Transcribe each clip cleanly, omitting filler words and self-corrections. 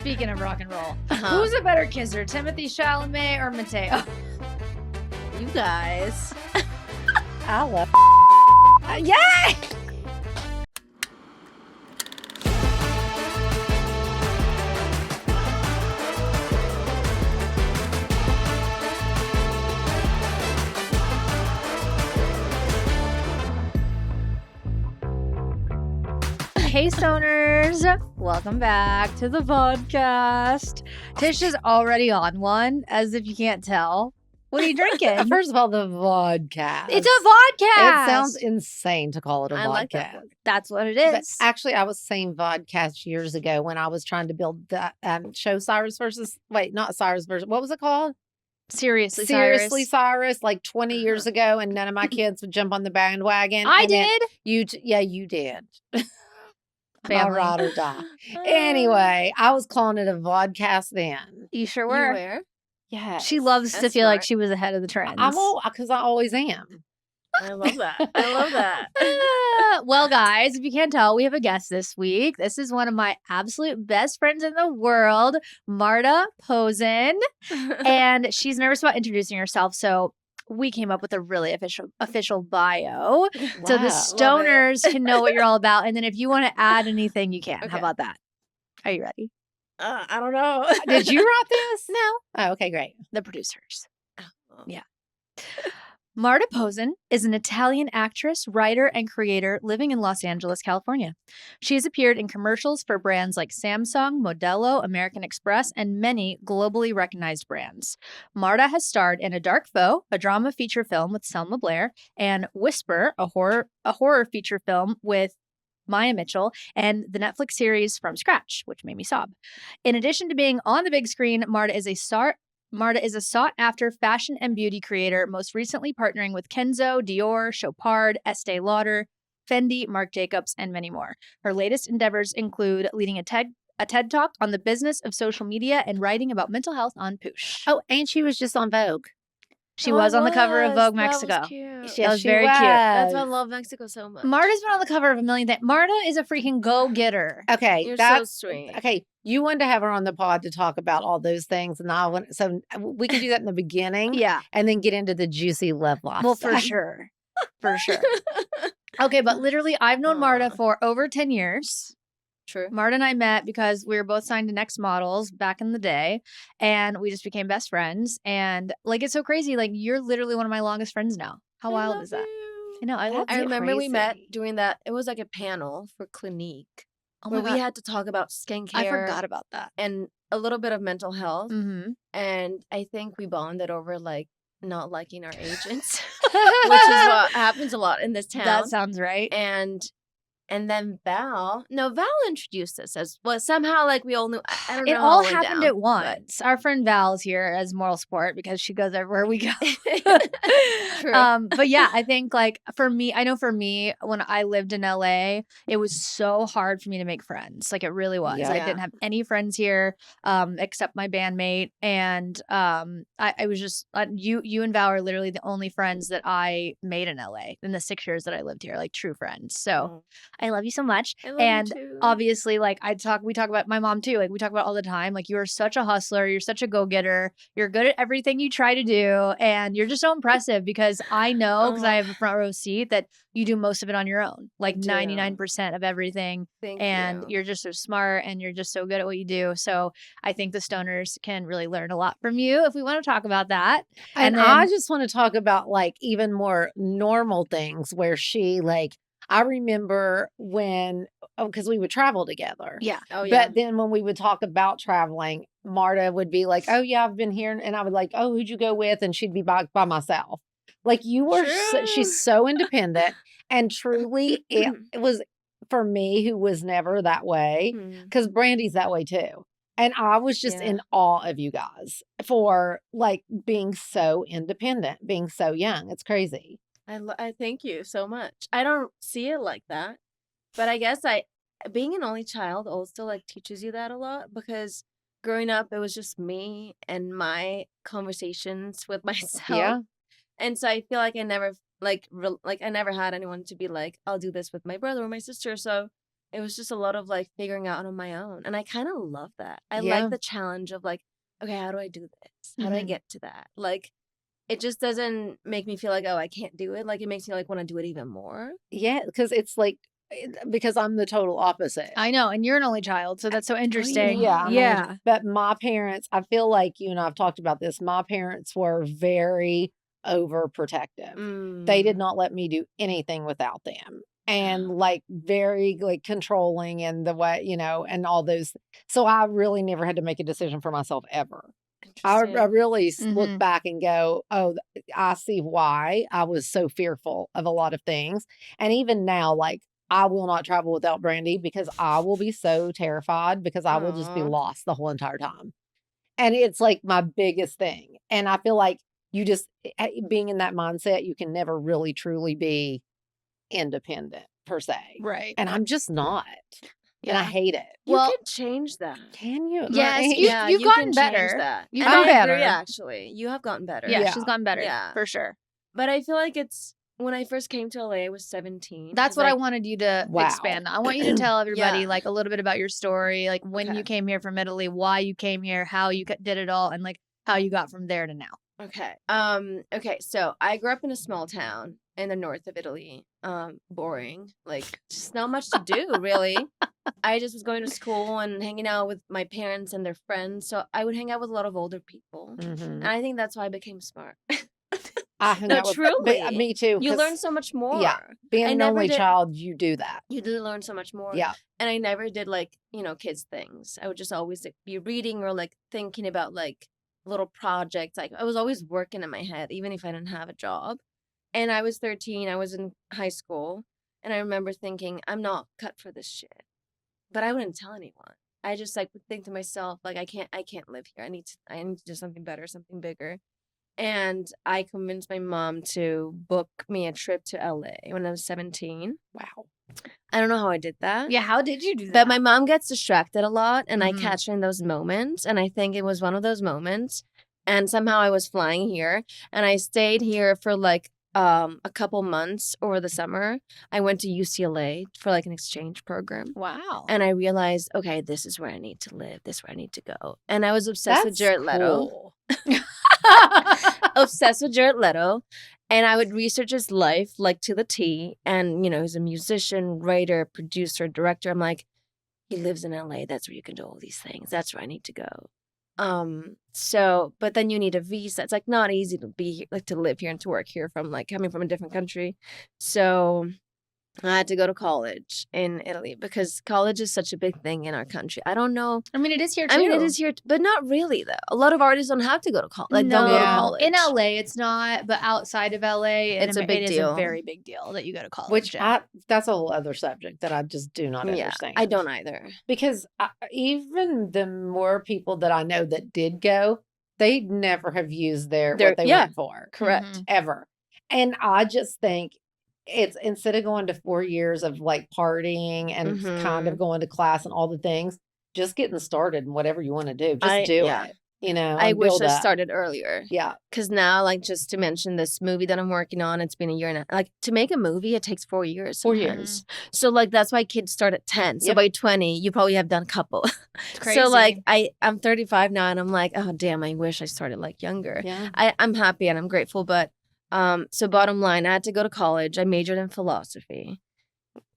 Speaking of rock and roll, who's a better kisser, Timothy Chalamet or Mateo? You guys. I love Yay! Hey stoners, welcome back to the podcast. Tish is already on one, as if you can't tell. What are you drinking? First of all, the vodcast. It's a vodcast. It sounds insane to call it a vodcast. like that one. That's what it is. But actually, I was saying vodcast years ago when I was trying to build that show Cyrus versus, not Cyrus versus, what was it called? Seriously, Cyrus, like 20 years ago, and none of my kids would jump on the bandwagon. I and then did. You did. My Family. ride or die. Anyway, I was calling it a vodcast then. You sure You were. were? Yeah. She loves to That's feel like smart. she was ahead of the trends. Because I always am. I love that. I love that. Well, guys, if you can't tell, we have a guest this week. This is one of my absolute best friends in the world, Marta Pozzan. And she's nervous about introducing herself, so we came up with a really official bio. So the Wow. stoners can know what you're all about. And then if you want to add anything, you can. How Okay. about that? Are you ready? I don't know. Did you write this? No. Oh, okay, great. The producers. Oh. Yeah. Marta Pozzan is an Italian actress, writer, and creator living in Los Angeles, California. She has appeared in commercials for brands like Samsung, Modelo, American Express, and many globally recognized brands. Marta has starred in A Dark Foe, a drama feature film with Selma Blair, and Whisper, a horror feature film with Maya Mitchell, and the Netflix series From Scratch, which made me sob. In addition to being on the big screen, Marta is a sought-after fashion and beauty creator, most recently partnering with Kenzo, Dior, Chopard, Estee Lauder, Fendi, Marc Jacobs, and many more. Her latest endeavors include leading a TED Talk on the business of social media and writing about mental health on Poosh. Oh, and she was just on Vogue. She was on the cover of Vogue Mexico. That was cute. That was she very cute. That's why I love Mexico so much. Marta's been on the cover of a million things. Marta is a freaking go-getter. Okay, You're so that's sweet. okay. You wanted to have her on the pod to talk about all those things, and so we can do that in the beginning, Yeah. and then get into the juicy love life. Well, for sure. For sure. Okay, but literally, I've known Marta Aw. for over 10 years. True. Marta and I met because we were both signed to Next Models back in the day, and we just became best friends. And like, it's so crazy. Like, you're literally one of my longest friends now. How wild is that? I know. I love That's I you. remember we met crazy. doing that. It was like a panel for Clinique Oh where my we God. had to talk about skincare. I forgot about that. and a little bit of mental health. Mm-hmm. And I think we bonded over like not liking our agents, which is what happens a lot in this town. That sounds right. And then Val introduced us as well. Somehow, like we all knew. I don't know. It how all it went happened down, at once. Our friend Val is here as moral support because she goes everywhere we go. but- True. But yeah, I think like for me, when I lived in LA, it was so hard for me to make friends. Like it really was. Yeah. I Yeah. didn't have any friends here, except my bandmate. And I was just you and Val are literally the only friends that I made in LA in the 6 years that I lived here, like true friends. So I love you so much. I love And you too. obviously, like we talk about my mom too. Like we talk about all the time. Like you're such a hustler. You're such a go-getter. You're good at everything you try to do, and you're just so impressive because I know because I have a front row seat that you do most of it on your own, like do. 99% of everything. Thank And you. you're just so smart, and you're just so good at what you do. So I think the stoners can really learn a lot from you if we want to talk about that. And then- I just want to talk about like even more normal things where she like. I remember because we would travel together. Yeah. Oh yeah. But then when we would talk about traveling, Marta would be like, "Oh yeah, I've been here," and I would like, "Oh, who'd you go with?" And she'd be by myself. Like you were, True. she's so independent, and truly, it was for me who was never that way Mhm. because Brandi's that way too. And I was just Yeah. in awe of you guys for like being so independent, being so young. It's crazy. I thank you so much. I don't see it like that, but I guess being an only child also like teaches you that a lot because growing up it was just me and my conversations with myself. Yeah. And so I feel like I never I never had anyone to be like, I'll do this with my brother or my sister. So It was just a lot of like figuring out on my own. And I kind of love that. I Yeah. like the challenge of like, okay, how do I do this? How do I Mhm. get to that? Like, it just doesn't make me feel like, oh, I can't do it. Like, it makes me like want to do it even more. Yeah, because it's like because I'm the total opposite. I know, and you're an only child, so that's so interesting. Yeah, I'm Yeah. but my parents, I feel like you and I've talked about this. My parents were very overprotective. They did Mm. not let me do anything without them. And like very like controlling and the way, and all those. So I really never had to make a decision for myself ever. I Interesting. really look Mhm. back and go, oh, I see why I was so fearful of a lot of things. And even now, like, I will not travel without Brandi because I will be so terrified because I will just be Aw. lost the whole entire time. And it's like my biggest thing. And I feel like you just, being in that mindset, you can never really truly be independent per se. Right. And I'm just not. And I Yeah. hate it. You Well, can change that. Can you? yes, Right? you've Yeah, you've you gotten can change better. that. You've And I'm gotten I agree, better. actually. You have gotten better. Yeah, Yeah. she's gotten better. Yeah. For sure. But I feel like it's when I first came to LA, I was 17. That's 'cause what I wanted you to Wow. expand on. I want you to tell everybody Yeah. like a little bit about your story, like when you Okay. came here from Italy, why you came here, how you did it all, and like how you got from there to now. Okay. Okay. So I grew up in a small town in the north of Italy. Boring. Like, just not much to do, really. I just was going to school and hanging out with my parents and their friends. So I would hang out with a lot of older people. Mhm. And I think that's why I became smart. I hung No, out with truly. me too. You 'Cause learn so much more. Yeah, being I an never only did. child, you do that. You do learn so much more. Yeah. And I never did like, kids things. I would just always like, be reading or like thinking about like little projects. Like I was always working in my head, even if I didn't have a job. And I was 13, I was in high school, and I remember thinking, I'm not cut for this shit. But I wouldn't tell anyone. I just like would think to myself, like, I can't live here. I need to do something better, something bigger. And I convinced my mom to book me a trip to LA when I was 17. Wow. I don't know how I did that. Yeah, how did you do that? But my mom gets distracted a lot, and I Mhm. catch her in those moments. And I think it was one of those moments. And somehow I was flying here, and I stayed here for like a couple months over the summer. I went to UCLA for like an exchange program. Wow. And I realized, okay, this is where I need to live. This is where I need to go. And I was obsessed with That's Jared Leto. cool. Obsessed with Jared Leto. And I would research his life like to the T. And, he's a musician, writer, producer, director. I'm like, he lives in LA. That's where you can do all these things. That's where I need to go. But then you need a visa. It's like not easy to be here, like to live here and to work here from like coming from a different country. So I had to go to college in Italy because college is such a big thing in our country. I don't know. I mean, it is here too. I mean, it is here, but not really though. A lot of artists don't have to go to college. Like, don't go to Yeah. college. In LA, it's not, but outside of LA, It's a big it is deal. a very big deal that you go to college. Which yeah. that's a whole other subject that I just do not Yeah, understand. I don't either. Because even the more people that I know that did go, they never have used what they went for. Correct. Mhm. Ever. And I just think it's instead of going to 4 years of like partying and kind of going to class and all the things, just getting started in whatever you want to do. Just do it. I and wish build I up. started earlier. Yeah. Because now, like, just to mention this movie that I'm working on, it's been a year and like to make a movie, it takes 4 years. 4 years. sometimes. So like that's why kids start at 10. So Yep. by 20, you probably have done a couple. It's crazy. So like I'm 35 now, and I'm like, oh damn, I wish I started like younger. Yeah. I'm happy and I'm grateful, but so bottom line, I had to go to college. I majored in philosophy.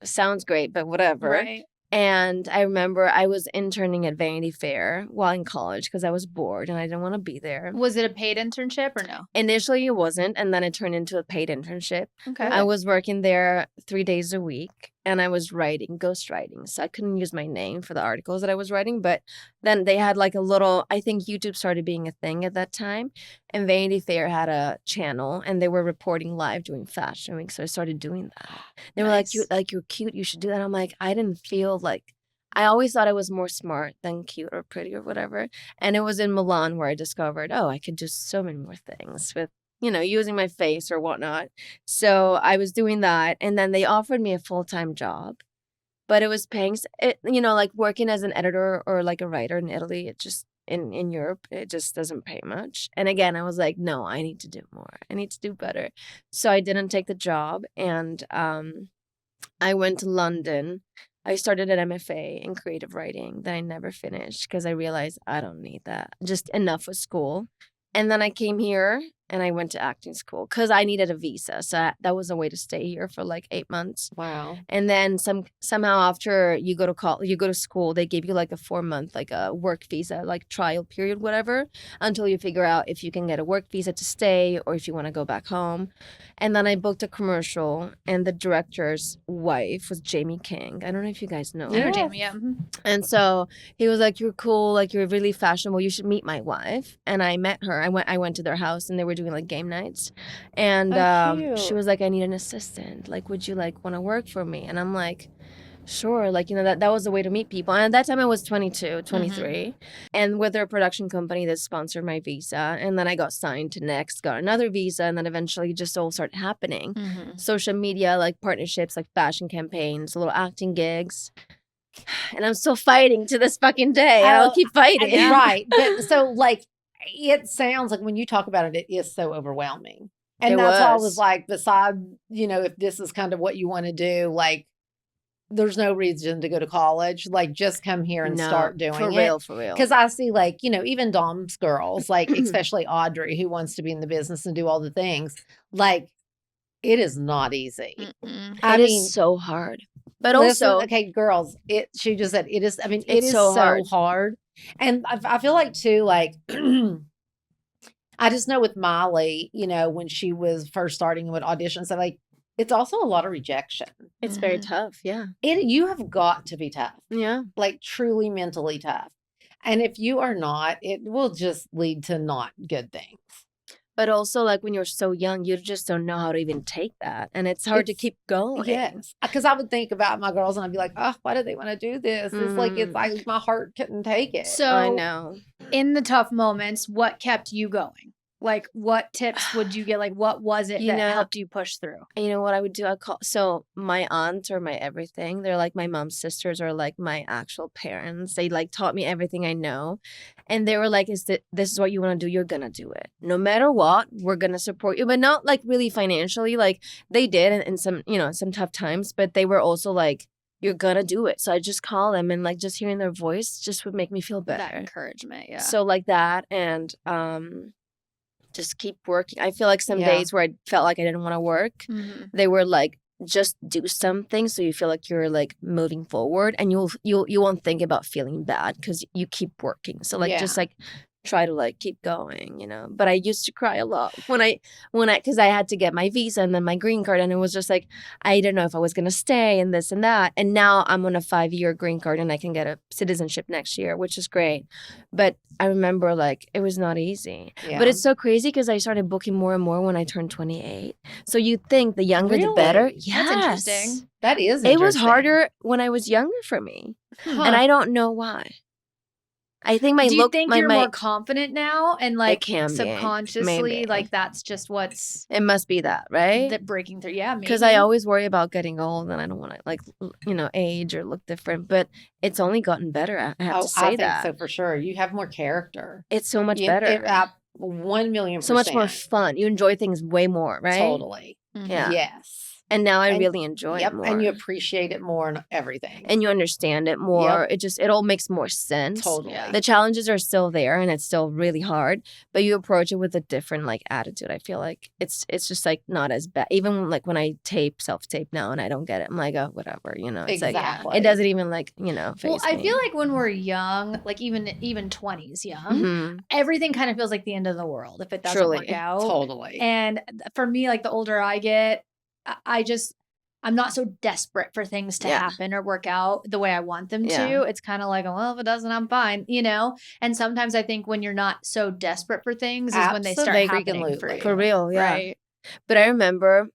Sounds great, but whatever. Right. And I remember I was interning at Vanity Fair while in college because I was bored and I didn't want to be there. Was it a paid internship or no? Initially, it wasn't, and then it turned into a paid internship. Okay. I was working there 3 days a week, and I was writing, ghostwriting. So I couldn't use my name for the articles that I was writing. But then they had like a little, I think YouTube started being a thing at that time. And Vanity Fair had a channel, and they were reporting live during Fashion Week. So I started doing that. They were like, Nice. you're cute, you should do that. I'm like, I didn't feel like, I always thought I was more smart than cute or pretty or whatever. And it was in Milan where I discovered, oh, I could do so many more things with, using my face or whatnot. So I was doing that. And then they offered me a full-time job, but it was paying, like working as an editor or like a writer in Italy. It just, in Europe, it just doesn't pay much. And again, I was like, no, I need to do more. I need to do better. So I didn't take the job. And I went to London I started an MFA in creative writing that I never finished because I realized I don't need that. Just enough with school. And then I came here and I went to acting school because I needed a visa. So that was a way to stay here for like 8 months. Wow. And then somehow after you go to school, they give you like a 4-month like a work visa, like trial period, whatever, until you figure out if you can get a work visa to stay or if you want to go back home. And then I booked a commercial, and the director's wife was Jamie King. I don't know if you guys know I know her. Jamie, yeah. And so he was like, "You're cool, like you're really fashionable. You should meet my wife." And I met her. I went to their house, and they were doing like game nights. And she cute. was like, "I need an assistant. Like, would you like want to work for me?" And I'm like, sure. Like, that was the way to meet people. And at that time I was 22, 23. And with their production company that sponsored my visa. And then I got signed to Next, got another visa. And then eventually just all started happening. Social media, like partnerships, like fashion campaigns, little acting gigs. And I'm still fighting to this fucking day. And I'll keep fighting. Right. But so like, it sounds like when you talk about it, it is so overwhelming. And that's why I was like, besides, if this is kind of what you want to do, like, there's no reason to go to college. Like, just come here and start doing it. For real. Because I see, like, even Dom's girls, like, especially Audrey, who wants to be in the business and do all the things. Like, it is not easy. It is so hard. But also, okay, girls, she just said it is. I mean, it's is so hard. And I feel like, too, like, I just know with Miley, when she was first starting with auditions, so like, it's also a lot of rejection. It's very tough. Yeah. You have got to be tough. Yeah. Like, truly mentally tough. And if you are not, it will just lead to not good things. But also, like, when you're so young, you just don't know how to even take that. And it's hard to keep going. Yes. Because I would think about my girls and I'd be like, oh, why do they want to do this? It's like my heart couldn't take it. So I know. In the tough moments, what kept you going? Like, what tips would you get? Like, what was it that helped you push through? You know what I would do? So my aunts are my everything. They're like my mom's sisters or like my actual parents. They like taught me everything I know. And they were like, this is what you want to do? You're going to do it. No matter what, we're going to support you. But not like really financially. Like they did in some, some tough times. But they were also like, you're going to do it. So I just call them and like just hearing their voice just would make me feel better. That encouragement, yeah. So like that and just keep working. I feel like some days where I felt like I didn't want to work, they were like, just do something so you feel like you're like moving forward and you won't think about feeling bad because you keep working. So like just like try to like keep going, But I used to cry a lot when I because I had to get my visa and then my green card, and it was just like I didn't know if I was gonna stay and this and that. And now I'm on a 5-year green card and I can get a citizenship next year, which is great. But I remember like it was not easy. Yeah. But it's so crazy because I started booking more and more when I turned 28. So you think the younger the better? Yes. That's interesting. That is interesting. It was harder when I was younger for me, and I don't know why. I think Do you think you're more confident now and like subconsciously maybe. Like that's just what's it must be that, right? That breaking through. Yeah, maybe. Because I always worry about getting old and I don't want to like age or look different, but it's only gotten better. I have to say that. I think so for sure. You have more character. It's so much better. 1,000,000%. So much more fun. You enjoy things way more, right? Totally. Yeah. Yes. And now I really enjoy it more. And you appreciate it more and everything. And you understand it more. Yep. It all makes more sense. Totally. The challenges are still there and it's still really hard, but you approach it with a different like attitude. I feel like it's just like not as bad. Even like when I self-tape now and I don't get it, I'm like, oh, whatever, It's exactly. Like, it doesn't even like, face Well, I me. feel like when we're young, like even 20s young, everything kind of feels like the end of the world if it doesn't work out. Totally. And for me, like the older I get, I'm not so desperate for things to happen or work out the way I want them to. It's kind of like, well, if it doesn't, I'm fine, And sometimes I think when you're not so desperate for things is when they start happening for you. For real, yeah. Right. But I remember,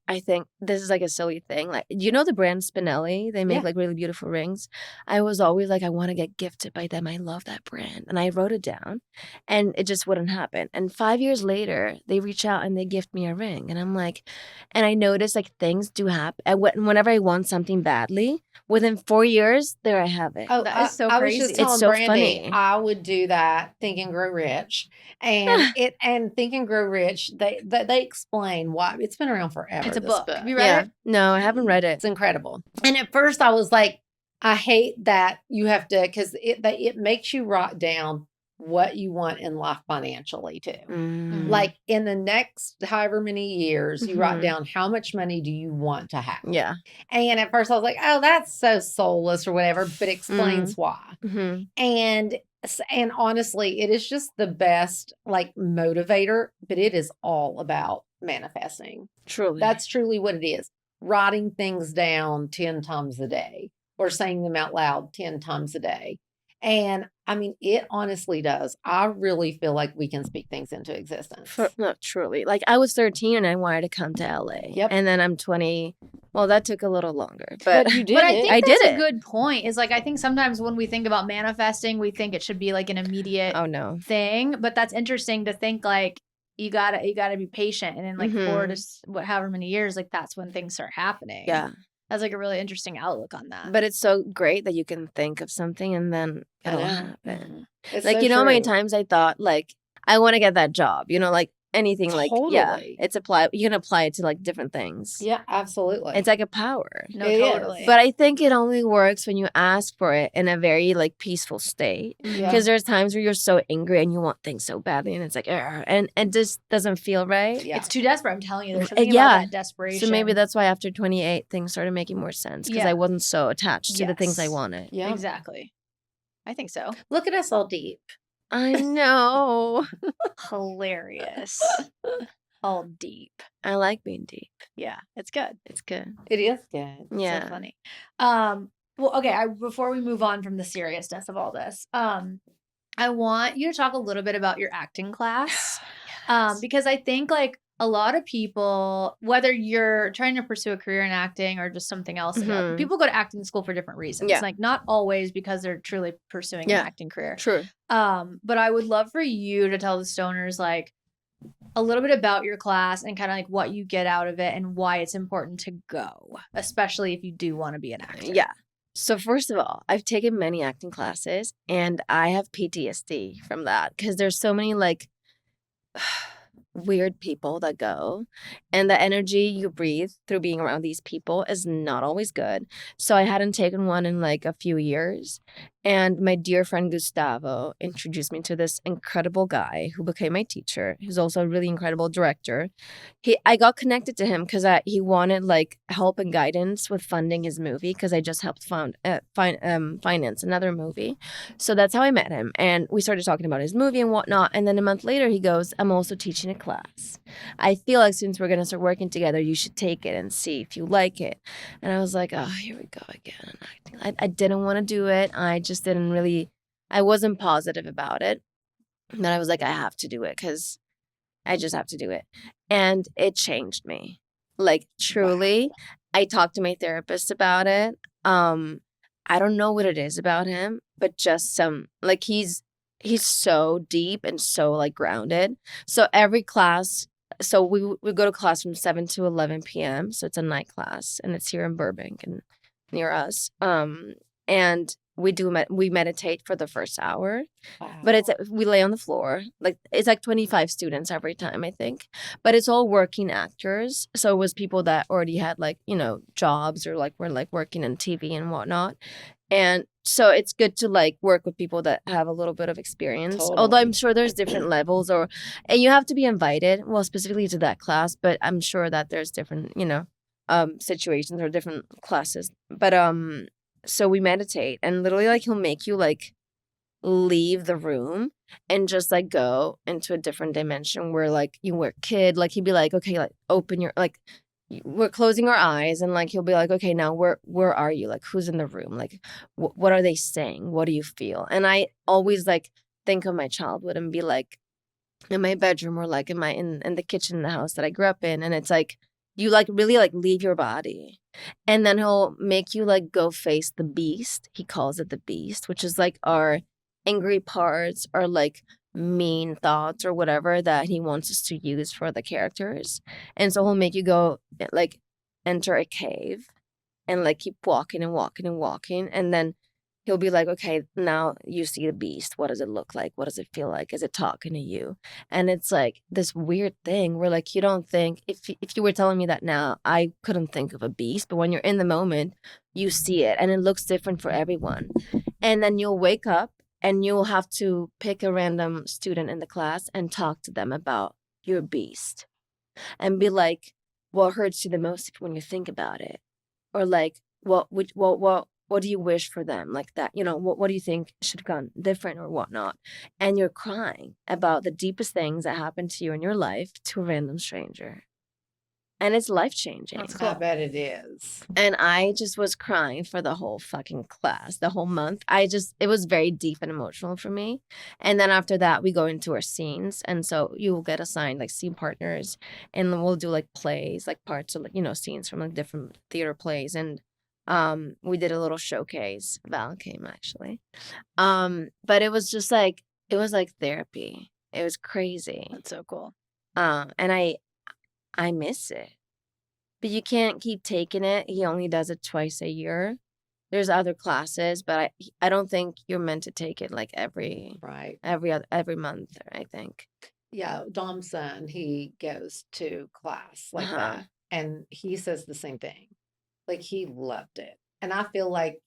I think this is like a silly thing. Like, the brand Spinelli? They make like really beautiful rings. I was always like, I want to get gifted by them. I love that brand. And I wrote it down and it just wouldn't happen. And 5 years later, they reach out and they gift me a ring. And I'm like, and I noticed like things do happen. Whenever I want something badly, within 4 years, there I have it. Oh, that is so crazy. I was just telling it's so Brandi, funny. I would do that, Think and Grow Rich. And Think and Grow Rich, they explain why. It's been around forever. It's a book. Have you read it? No, I haven't read it. It's incredible. And at first I was like, I hate that you have to, because it makes you write down what you want in life financially too. Like in the next however many years, you write down how much money do you want to have. Yeah. And at first I was like, oh, that's so soulless or whatever, but explains why. And honestly, it is just the best like motivator, but it is all about manifesting. Truly. That's truly what it is. Writing things down 10 times a day or saying them out loud 10 times a day. And I mean, it honestly does. I really feel like we can speak things into existence. No, truly. Like I was 13 and I wanted to come to LA. Yep. And then I'm 20. Well, that took a little longer. But you did But I it. think that's a good point. Is like I think sometimes when we think about manifesting, we think it should be like an immediate thing. But that's interesting to think like you gotta be patient, and in like 4 to however many years, like that's when things start happening. Yeah. That's like a really interesting outlook on that. But it's so great that you can think of something and then it'll happen. It's like, so you know, how many true. times I thought, like, I want to get that job, you know, like anything, like, yeah, Totally. you can apply it to like different things. Yeah, absolutely. It's like a power. No, It totally. is. But I think it only works when you ask for it in a very like peaceful state. Yeah. Because there's times where you're so angry and you want things so badly and it's like, and it just doesn't feel right. Yeah. It's too desperate. I'm telling you, there's something about that desperation. So maybe that's why after 28, things started making more sense because I wasn't so attached to the things I wanted. Yeah. Exactly. I think so. Look at us all deep. I know. Hilarious. All deep. I like being deep. Yeah, it's good. It's good. It is good. Yeah. So funny. Well, okay, before we move on from the seriousness of all this, I want you to talk a little bit about your acting class. Because I think like a lot of people, whether you're trying to pursue a career in acting or just something else, people go to acting school for different reasons. Yeah. Like not always because they're truly pursuing an acting career. True. But I would love for you to tell the stoners like a little bit about your class and kind of like what you get out of it and why it's important to go, especially if you do want to be an actor. Yeah. So first of all, I've taken many acting classes and I have PTSD from that because there's so many like weird people that go and the energy you breathe through being around these people is not always good. So I hadn't taken one in like a few years. And my dear friend Gustavo introduced me to this incredible guy who became my teacher. He's also a really incredible director. I got connected to him because he wanted like help and guidance with funding his movie because I just helped finance another movie. So that's how I met him. And we started talking about his movie and whatnot. And then a month later, he goes, I'm also teaching a class. I feel like since we're going to start working together, you should take it and see if you like it. And I was like, oh, here we go again. I didn't want to do it. I wasn't positive about it. And then I was like, I have to do it because I just have to do it. And it changed me. Like, truly, I talked to my therapist about it. I don't know what it is about him, but just like he's so deep and so like grounded. So every class, so we go to class from 7 to 11 p.m. So it's a night class and it's here in Burbank and near us. And we meditate for the first hour, but we lay on the floor. Like it's like 25 students every time, I think, but it's all working actors. So it was people that already had like, you know, jobs or like were like working in TV and whatnot. And so it's good to like work with people that have a little bit of experience, although I'm sure there's different levels and you have to be invited, well, specifically to that class, but I'm sure that there's different, you know, situations or different classes. But, so we meditate and literally like he'll make you like leave the room and just like go into a different dimension where like you were a kid. Like he'd be like, okay, like open your, like we're closing our eyes and like he'll be like, okay, now where are you? Like who's in the room? Like what are they saying? What do you feel? And I always like think of my childhood and be like in my bedroom or like in the kitchen in the house that I grew up in. And it's like you like really like leave your body. And then he'll make you like go face the beast. He calls it the beast, which is like our angry parts or like mean thoughts or whatever that he wants us to use for the characters. And so he'll make you go like enter a cave and like keep walking and walking and walking. And then he'll be like, okay, now you see the beast. What does it look like? What does it feel like? Is it talking to you? And it's like this weird thing where like you don't think, if you were telling me that now, I couldn't think of a beast. But when you're in the moment, you see it and it looks different for everyone. And then you'll wake up and you'll have to pick a random student in the class and talk to them about your beast and be like, what hurts you the most when you think about it? Or like, what do you wish for them? Like that, what do you think should have gone different or whatnot? And you're crying about the deepest things that happened to you in your life to a random stranger. And it's life-changing. That's cool. I bet it is. And I just was crying for the whole fucking class, the whole month. It was very deep and emotional for me. And then after that, we go into our scenes. And so you will get assigned like scene partners and we'll do like plays, like parts of, scenes from like different theater plays. And we did a little showcase. Val came actually. But it was just like, it was like therapy. It was crazy. That's so cool. And I miss it. But you can't keep taking it. He only does it twice a year. There's other classes, but I don't think you're meant to take it like every month, I think. Yeah, Dom's son, he goes to class like that. And he says the same thing. Like he loved it. And I feel like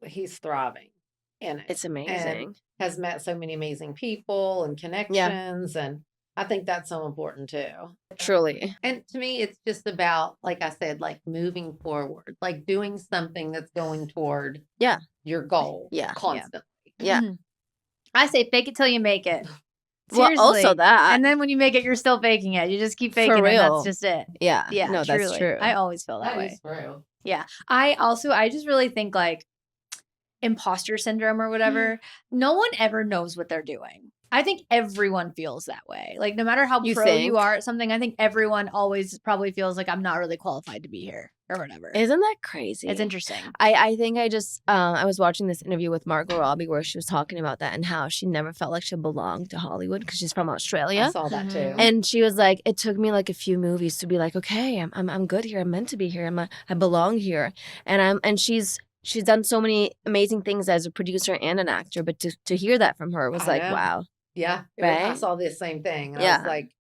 he's thriving in it. It's amazing. And has met so many amazing people and connections. Yeah. And I think that's so important too. Truly. And to me, it's just about, like I said, like moving forward, like doing something that's going toward your goal constantly. Yeah. Mm-hmm. I say fake it till you make it. Seriously. Well, also that. And then when you make it, you're still faking it. You just keep faking it. That's just it. Yeah. Yeah. No, truly. that's true. I always feel that way. Is true. Yeah. I just really think like imposter syndrome or whatever. No one ever knows what they're doing. I think everyone feels that way. Like no matter how you are at something, I think everyone always probably feels like I'm not really qualified to be here or whatever. Isn't that crazy? It's interesting. I think I just I was watching this interview with Margot Robbie where she was talking about that and how she never felt like she belonged to Hollywood because she's from Australia. I saw that too. And she was like, it took me like a few movies to be like, okay, I'm good here. I'm meant to be here. I belong here. And she's done so many amazing things as a producer and an actor, but to hear that from her was wow. Yeah. Right? I saw this same thing. And I was like,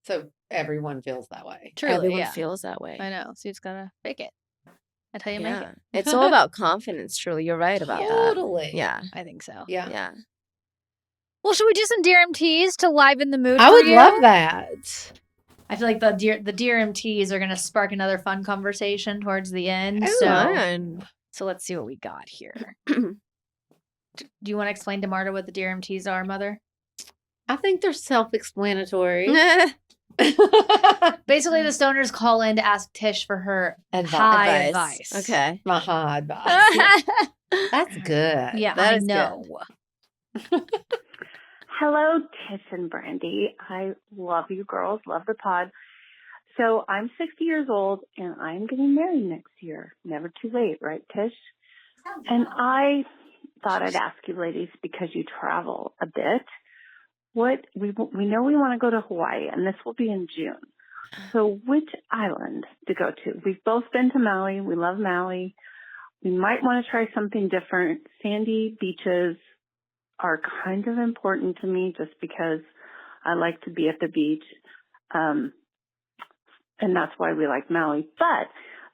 so everyone feels that way. Truly, everyone feels that way. I know. So you just gotta fake it. That's how you make it. It's all about confidence, truly. You're right about that. Totally. Yeah. I think so. Yeah. Well, should we do some Dear MTs to liven the mood? I would love that. I feel like the Dear MTs are gonna spark another fun conversation towards the end. So let's see what we got here. Do you want to explain to Marta what the Dear MTs are, Mother? I think they're self-explanatory. Basically, the stoners call in to ask Tish for her advice. Okay. My high advice. That's good. Yeah, that I is know. Good. Hello, Tish and Brandi. I love you girls. Love the pod. So I'm 60 years old, and I'm getting married next year. Never too late, right, Tish? And I thought I'd ask you ladies, because you travel a bit, what we know we want to go to Hawaii, and this will be in June. So which island to go to? We've both been to Maui. We love Maui. We might want to try something different. Sandy beaches are kind of important to me just because I like to be at the beach. And that's why we like Maui. But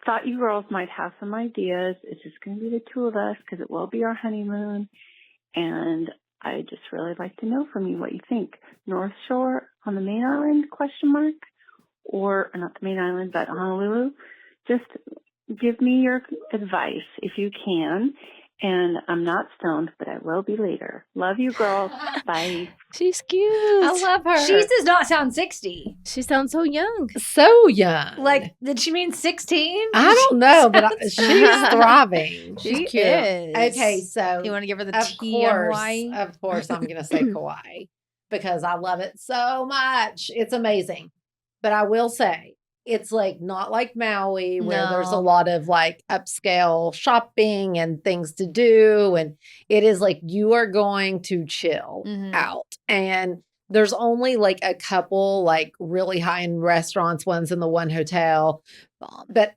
thought you girls might have some ideas. It's just going to be the two of us because it will be our honeymoon. And I just really like to know from you what you think. North Shore on the main island, ? Or not the main island, but Honolulu. Just give me your advice if you can. And I'm not stoned, but I will be later. Love you, girls. Bye. She's cute. I love her. She does not sound 60. She sounds so young. So young. Like, did she mean 16? I don't know, but she's thriving. She cute. is. Okay, so you want to give her the tea on Hawaii? Of course, I'm going to say Kauai because I love it so much. It's amazing. But I will say, it's like not like Maui where there's a lot of like upscale shopping and things to do. And it is like you are going to chill out. And there's only like a couple like really high-end restaurants, one's in the one hotel. But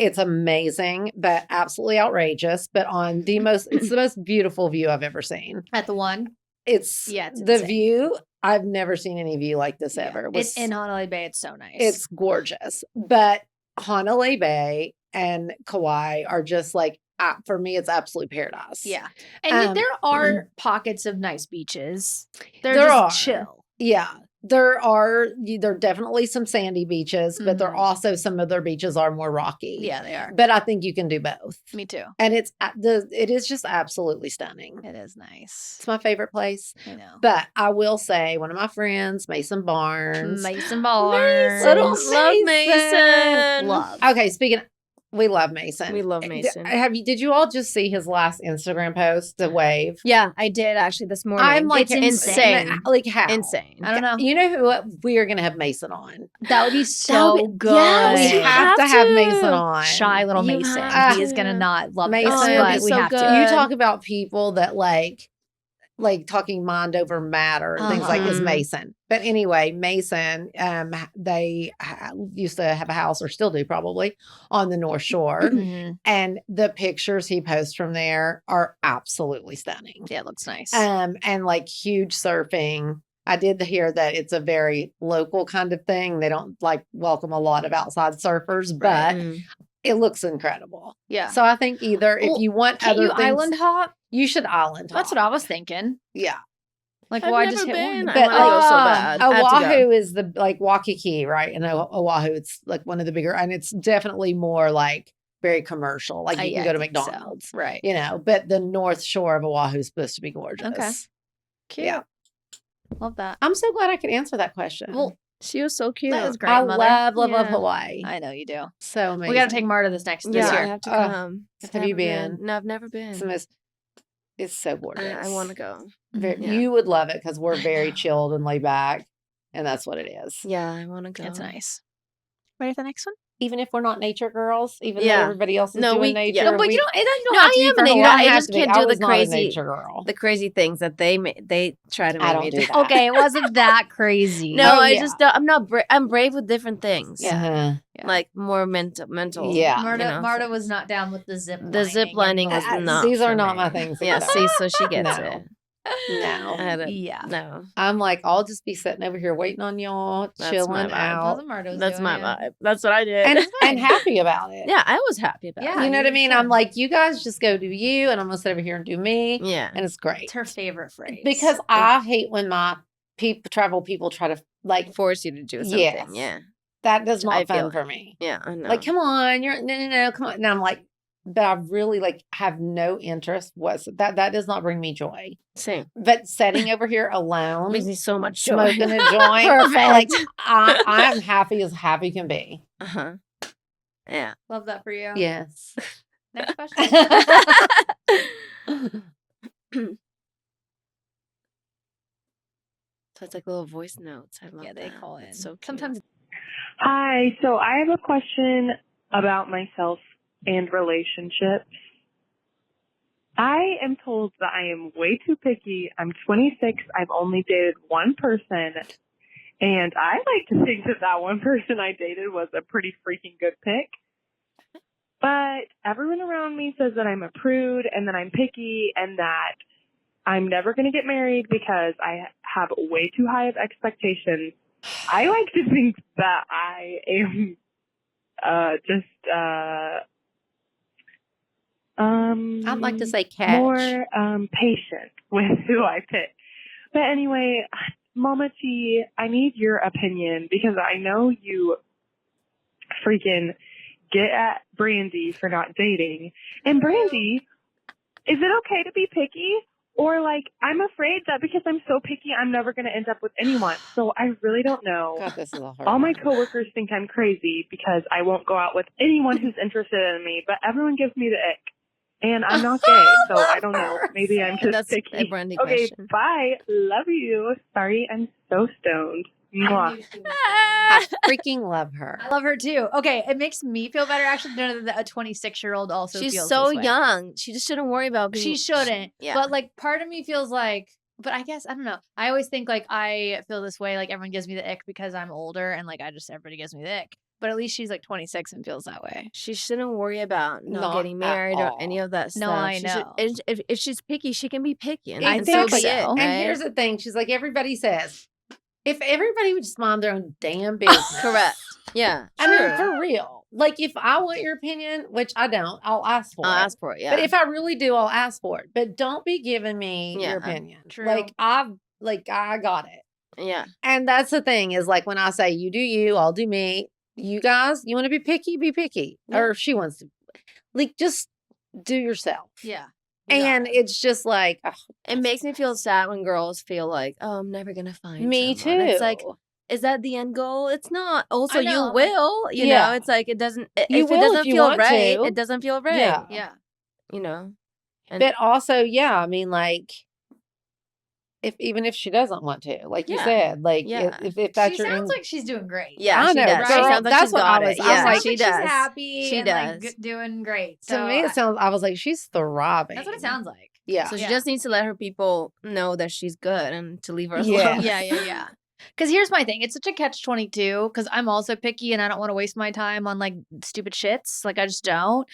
It's amazing, but absolutely outrageous. But on it's the most beautiful view I've ever seen. At the one? It's Yeah, it's the insane. view. I've never seen any view like this ever. It's in Honolulu Bay. It's so nice. It's gorgeous. But Honolulu Bay and Kauai are just like, for me, it's absolute paradise. Yeah. And there are pockets of nice beaches. There are. Just chill. Yeah. There are definitely some sandy beaches, but there also some of their beaches are more rocky. Yeah, they are. But I think you can do both. Me too. And it is just absolutely stunning. It is nice. It's my favorite place. I know. But I will say, one of my friends, Mason Barnes. Little Love Mason. Love. Okay, we love Mason. We love Mason. Did you all just see his last Instagram post, the wave? Yeah, I did actually this morning. I'm like, it's insane. Like how? Insane. I don't know. You know who we are going to have Mason on? That would be so good. Yes, We you have to have Mason on. Shy little You Mason. have He is going to not love Mason this, is but we so have good. to. You talk about people that like talking mind over matter and things like is Mason. But anyway, Mason, they used to have a house, or still do probably, on the North Shore. Mhm. And the pictures he posts from there are absolutely stunning. Yeah, it looks nice. And like huge surfing. I did hear that it's a very local kind of thing. They don't like welcome a lot of outside surfers, but it looks incredible. Yeah. So I think either if you want Can't other you things, island hop? you should island hop. That's what I was thinking. Yeah. Like, I've why never just hit been. one? I But wanna go so bad. I have to go. Oahu is the like Waikiki, right? And Oahu, it's like one of the bigger, and it's definitely more like very commercial. Like you can go to McDonald's, so. Right? you know. But the North Shore of Oahu is supposed to be gorgeous. Okay. Cute. Yeah. Love that. I'm so glad I could answer that question. Well, She was so cute. that was great. I Mother. love Yeah. Hawaii. I know you do. So amazing. We got to take Marta this Yeah, I year. have to come. have you Never been? No, I've never been. It's the most. It's so gorgeous. I want to go. Mm-hmm. You would love it because we're very chilled and laid back, and that's what it is. Yeah, I want to go. It's nice. Ready for the next one? Even if we're not nature girls, even though Yeah. everybody else is No, doing we- nature, yeah, No, but we- you don't No, have to I be am for a nature. Hawaii. I have just to be. can't I do the was not a crazy, nature girl. the crazy things that they try to I make don't me do do. that. Okay, it wasn't that crazy. No, Oh, I yeah. just don't, I'm not. I'm brave with different things. Yeah. Yeah. Like more mental. Yeah. Marta, you know. Marta was not down with the zip. The zip lining was not. These are for not me. my things. Yeah, either. see, so she gets No. it. No. I had a, Yeah. No, I'm like, I'll just be sitting over here waiting on y'all, That's my chilling vibe. out, That's what Marta was that's doing, my yeah. vibe. That's what I did. and happy about it. yeah, I was happy about Yeah. it. You know what I you mean? should. I'm like, you guys just go do you, and I'm gonna sit over here and do me, Yeah. and it's great. It's her favorite phrase. Because I hate when my people try to like Force you to do something. Yes. Yeah. that does I not feel fun it. for me. Yeah, I know. Like, come on, no, come on. And I'm like, but I really like have no interest. That does not bring me joy. Same. But sitting over here alone, Makes me so much joy. smoking a joint, Perfect. like I am happy as happy can be. Uh-huh. Yeah. love that for you. Yes. Next question. So it's like little voice notes. I love Yeah, they that. call in. It's so cute. Sometimes Hi, so I have a question about myself and relationships. I am told that I am way too picky. I'm 26. I've only dated one person. And I like to think that that one person I dated was a pretty freaking good pick. But everyone around me says that I'm a prude and that I'm picky and that I'm never going to get married because I have way too high of expectations. I like to think that I am I'd like to say catch. more patient with who I pick. But anyway, Mama T, I need your opinion because I know you freaking get at Brandi for not dating. And Brandi, is it okay to be picky? Or like, I'm afraid that because I'm so picky, I'm never going to end up with anyone. So I really don't know. God, this is a hard All my one. coworkers think I'm crazy because I won't go out with anyone who's interested in me, but everyone gives me the ick. And I'm not gay, so I don't know. Maybe I'm just That's picky. a Brandi Okay, question. bye. Love you. Sorry, I'm so stoned. Mwah. I freaking love her. I love her too. Okay, it makes me feel better actually to know that a 26-year-old also She's feels so this way. young. She just shouldn't worry about being. She shouldn't. Yeah. But like part of me feels like, but I guess I don't know. I always think like I feel this way, like everyone gives me the ick because I'm older and like everybody gives me the ick. But at least she's like 26 and feels that way. She shouldn't worry about not Not getting at married or all. any of that stuff. No, I She should- know. if she's picky, she can be picky. And, I and think so be so. it, And right? And here's the thing. She's like, everybody says, if everybody would just mind their own damn business. Correct. Yeah. I mean, true. for real. Like, if I want your opinion, which I don't, I'll ask for I'll it. ask for it. Yeah. But if I really do, I'll ask for it. But don't be giving me Yeah, your opinion. true. Like, I got it. yeah. And that's the thing is like when I say you do you, I'll do me. You guys, you want to be picky. Yeah. Or if she wants to. Like, just do yourself. Yeah. And it's just like, ugh, It makes me feel sad when girls feel like, oh, I'm never gonna find me too. someone. It's like, is that the end goal? It's not. Also, I know, you like- will. You Yeah. know, it's like it doesn't. You If will it doesn't if you feel want right, to. it doesn't feel right. Yeah. Yeah. You know. And But also, yeah, I mean, like, even if she doesn't want to, like you Yeah. said, like Yeah. if that's She your sounds end- like she's doing great. yeah, I she know, does. She girl, sounds like that's she's what got I was- it. I'm Yeah, Sounds like, like she she's does. happy. She and does. like doing great. to So me it sounds. I was like, she's thriving. that's what it sounds like. Yeah. So she Yeah. just needs to let her people know that she's good and to leave her Yeah. alone. Yeah. Because here's my thing. It's such a catch-22 because I'm also picky and I don't want to waste my time on like stupid shits. Like I just don't.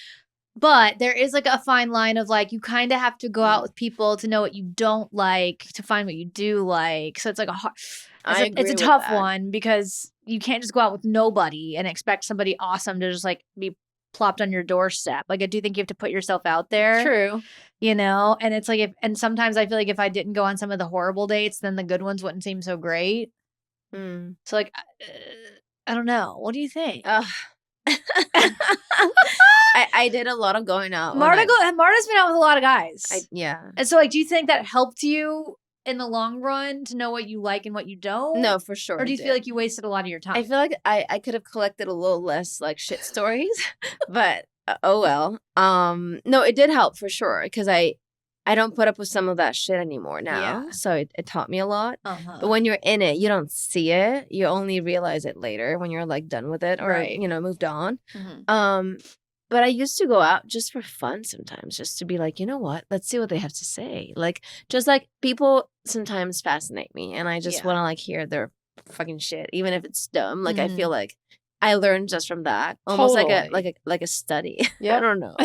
But there is like a fine line of like you kind of have to go out with people to know what you don't like to find what you do like. So it's like I it's agree a with tough that. one because you can't just go out with nobody and expect somebody awesome to just like be plopped on your doorstep. Like I do think you have to put yourself out there. True. You know, and it's like and sometimes I feel like if I didn't go on some of the horrible dates, then the good ones wouldn't seem so great. Mm. So like I don't know. What do you think? Ugh. I did a lot of going out. when Marta's been out with a lot of guys. yeah. And so like do you think that helped you in the long run to know what you like and what you don't? No, for sure. Or do you it feel did. like you wasted a lot of your time? I feel like I could have collected a little less like shit stories, but oh well. No, it did help for sure because I don't put up with some of that shit anymore now. Yeah. So it taught me a lot. Uh-huh. But when you're in it, you don't see it. You only realize it later when you're like done with it or Right. moved on. Mhm. But I used to go out just for fun sometimes, just to be like, you know what? Let's see what they have to say. Like, just like people sometimes fascinate me, and I just Yeah. want to like hear their fucking shit, even if it's dumb. Like, I Mhm. feel like I learned just from that, almost Totally. like a study. I Yep. don't know.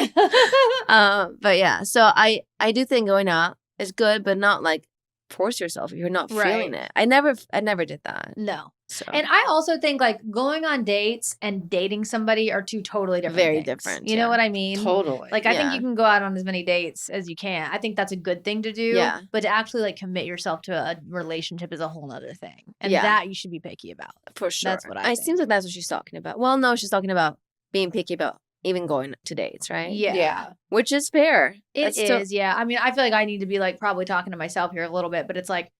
But yeah, so I do think going out is good, but not like force yourself if you're not feeling Right. it. I never did that. No. So And I also think like going on dates and dating somebody are two totally different Very things. different, You know yeah. what I mean? Totally. Like I think Yeah. you can go out on as many dates as you can. I think that's a good thing to do. Yeah. But to actually like commit yourself to a relationship is a whole nother thing. And Yeah. that you should be picky about. for sure, That's what I It seems like that's what she's talking about. Well, no, she's talking about being picky about even going to dates, right? Yeah. Yeah. Which is fair. It That's is, still- yeah. I mean, I feel like I need to be like probably talking to myself here a little bit, but it's like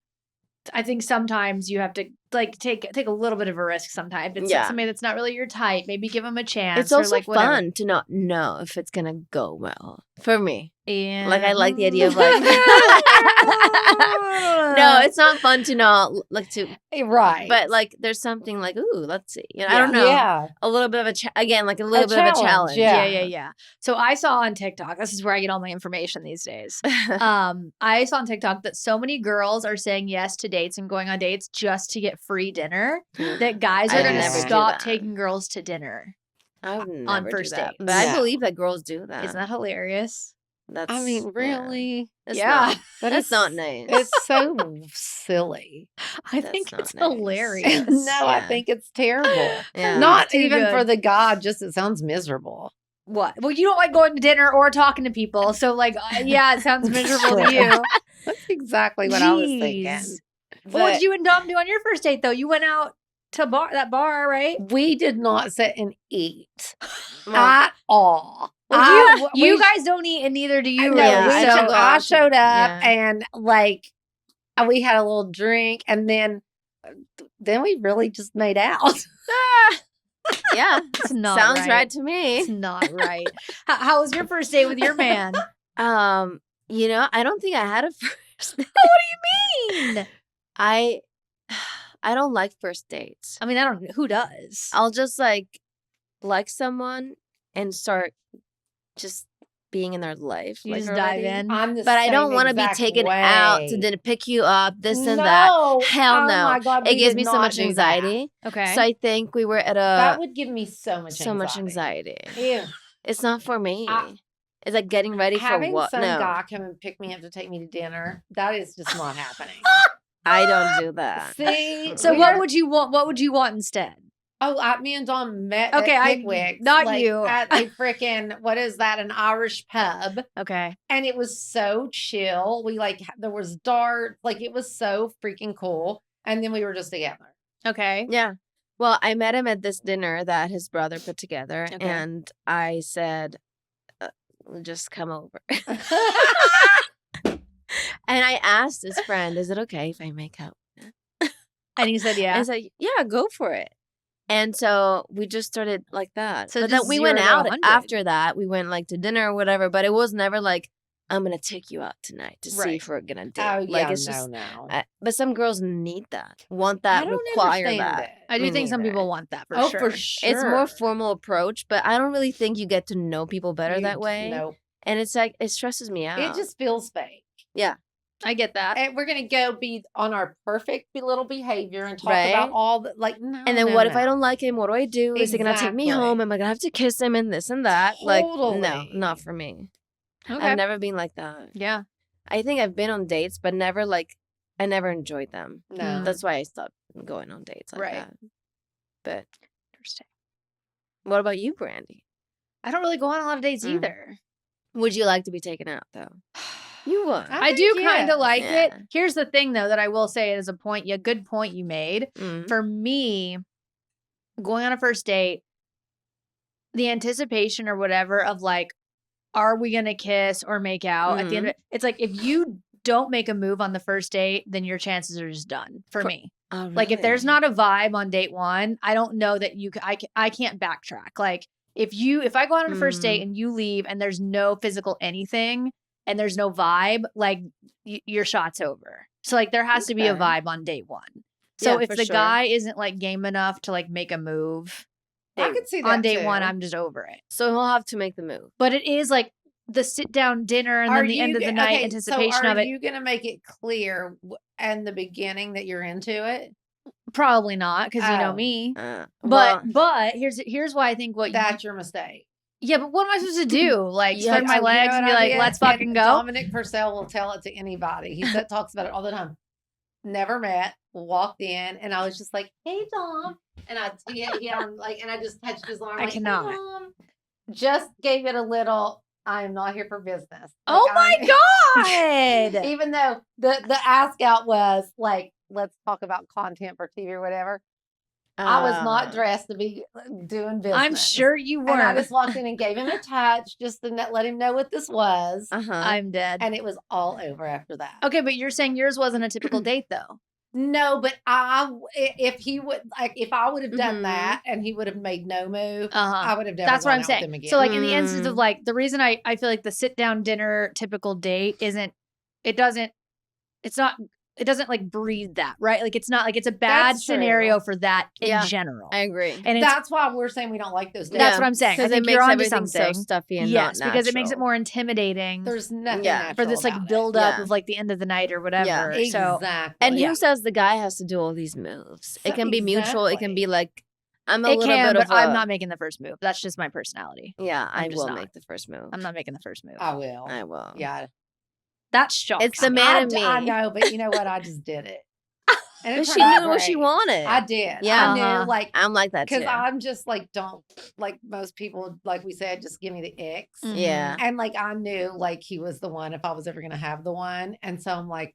I think sometimes you have to like take a little bit of a risk sometimes. If it's like Yeah. somebody that's not really your type, maybe give them a chance. It's also or like whatever. fun to not know if it's gonna go well for me. Yeah. Like I like the idea of like no, it's not fun to not like to, Right. but like there's something like ooh, let's see. You know, I don't know. Yeah. A little bit of a again, like a little bit of a challenge, challenge. yeah. Yeah. So I saw on TikTok, this is where I get all my information these days. I saw on TikTok that so many girls are saying yes to dates and going on dates just to get free dinner that guys I are would going to never do stop that. taking girls to dinner. I would never first do that. dates. But I No. believe that girls do that. Isn't that hilarious? That's I mean, yeah. really? It's Yeah. not, But that's it's not nice. It's so silly. I That's think not it's nice. hilarious. No, I Yeah. think it's terrible. Yeah. Not Too even good. for the guy, just it sounds miserable. What? Well, you don't like going to dinner or talking to people. So, like, yeah, it sounds miserable to you. That's exactly what I was thinking. Jeez. What did you and Dom do on your first date, though? You went out to that bar, right? We did not sit and eat Well, at all. Well, you we- guys don't eat, and neither do you. No, really. Yeah, we I So- don't go I out to- showed up yeah. and like we had a little drink and then we really just made out. yeah, It's not sounds right to It's me. not right. How was your first date with your man? You know, I don't think I had a first date. Mean. I don't like first dates. I mean, I don't. Who does? I'll just like someone and start just being in our life. You like just dive already. in. I'm the But I don't same want to be exact taken out to way. then pick you up, this and that. No. Hell Oh no. my God, It we gives would me so not much do that. anxiety. Okay. So I think we were at That a would give me so much anxiety. Ew. It's not for me. I- It's like getting ready for Having what? some No, guy come and pick me up to take me to dinner, that is just not happening. I don't do that. See, So we what are- would you want? What would you want instead? Oh, me and Dawn met Okay, at I- Pickwick's, not like, you. at a freaking, what is that, an Irish pub. Okay. And it was so chill. We there was darts, like it was so freaking cool. And then we were just together. Okay. Yeah. Well, I met him at this dinner that his brother put together, Okay. and I said, just come over. And I asked his friend, is it okay if I make out? And he said, yeah. And I said, yeah, go for it. And so we just started like that. So but then just we went 0 to out 100. after that. We went like to dinner or whatever, but it was never like, I'm going to take you out tonight to see Right. if we're going to date. Oh, Like, yeah, it's just, no. but some girls need that, want I that, don't require understand that. it. I do Me think some neither. people want that for Oh, sure. for sure. It's more formal approach, but I don't really think you get to know people better that way. No. And it's like, it stresses me out. It just feels fake. Yeah. I get that. And we're gonna go be on our perfect little behavior and talk Right. about all the no. And then no, what if no. I don't like him? What do I do? Is he going to take me Exactly. home? Am I going to have to kiss him and this and that? Like, no, Totally. not for me. Okay. I've never been like that. Yeah. I think I've been on dates, but never I never enjoyed them. No. That's why I stopped going on dates like Right. that. But Interesting. what about you, Brandi? I don't really go on a lot of dates Mm. either. Would you like to be taken out though? You would. I do think kind of yes. like it. Yeah. Here's the thing, though, that I will say is a good point you made. Mm. For me, going on a first date, the anticipation or whatever of like, are we going to kiss or make out at the end of it? It's like, if you don't make a move on the first date, then your chances are just done for me. Oh, Like, if there's really? not a vibe on date one, I don't know that I can't backtrack. Like, if I go on a first date and you leave and there's no physical anything and there's no vibe, like your shot's over. So like there has to be a Okay. vibe on date one. So Yeah, if for the sure. guy isn't like game enough to like make a move, I could see that on date too. one, I'm just over it. So he'll have to make the move. But it is like the sit down dinner and then the end of the night anticipation of Are it. you gonna make it clear in the beginning that you're into it? Probably not, because you know Oh. me. Well, But here's why I think what That's your mistake. yeah, but what am I supposed to do? Like Yeah, spread my You know legs what and be I like, did? let's fucking And go. Dominic Purcell will tell it to anybody. He talks about it all the time. Never met, walked in, and I was just like, "Hey, Dom," and I and I just touched his arm. I like, cannot. "Hey, Dom." Just gave it a little. I am not here for business. Oh Like, my God. Even though the ask out was like, let's talk about content for TV or whatever. I was not dressed to be doing business. I'm sure you And I were. just walked in and gave him a touch just to let him know what this was. I'm dead. And it was all over after that. Okay, but you're saying yours wasn't a typical date though. No, but if I would have done Mhm. that and he would have made no move, Uh-huh. I would have never That's what gone I'm out with saying. him again. So like in the instance of Mm. like the reason I feel like the sit down dinner typical date it doesn't like breed that, right? Like it's not like it's a bad That's true. scenario for that in Yeah, general. I agree. And it's, that's why we're saying we don't like those days. that's what I'm saying. I Because it think makes you're onto everything something. so stuffy and Yes, not because it makes it natural. more intimidating There's nothing Yeah. natural for this like about it. build up Yeah. of like the end of the night or whatever. So Exactly. And Yeah. who says the guy has to do all these moves? It So- can be mutual. It can be like, I'm a it little can, bit but of a. I'm not making the first move. That's just my personality. Yeah, I'm I just will not. make the first move. I'm not making the first move. I will. I will. Yeah. That shocks It's the me. man I, in me. I know, but you know what? I just did it. And it But she turned out knew what she great. wanted. I did. Yeah. I Uh-huh. knew, like, I'm like that too. because I'm just like, don't, like most people, like we said, just give me the icks. Mhm. Yeah. And like, I knew like he was the one if I was ever going to have the one. And so I'm like,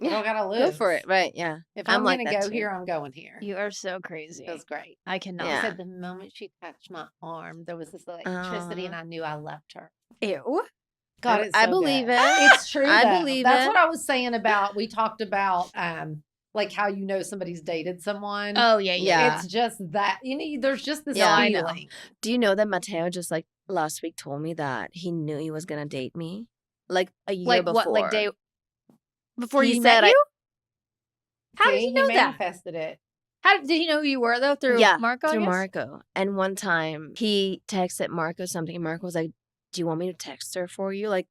I don't got to lose. Go for it. Right. Yeah. If I'm I'm like going to that go too. here, I'm going here. You are so crazy. It was great. I cannot. He Yeah. said the moment she touched my arm, there was this electricity and I knew I loved her. Ew. God, I- it's I so believe good. it. It's true. I though. believe That's it. what I was saying about, we talked about, like how you know somebody's dated someone. Oh yeah, yeah. It's just that, there's just this Yeah, I know. feeling. Do you know that Mateo just like last week told me that he knew he was gonna date me, like a year Like before. what? Like day before He you said met you? How did See, you know he that? manifested it. How did he know who you were though? Through Yeah, Marco? I through guess? Marco. And one time he texted Marco something. And Marco was like, do you want me to text her for you? Like,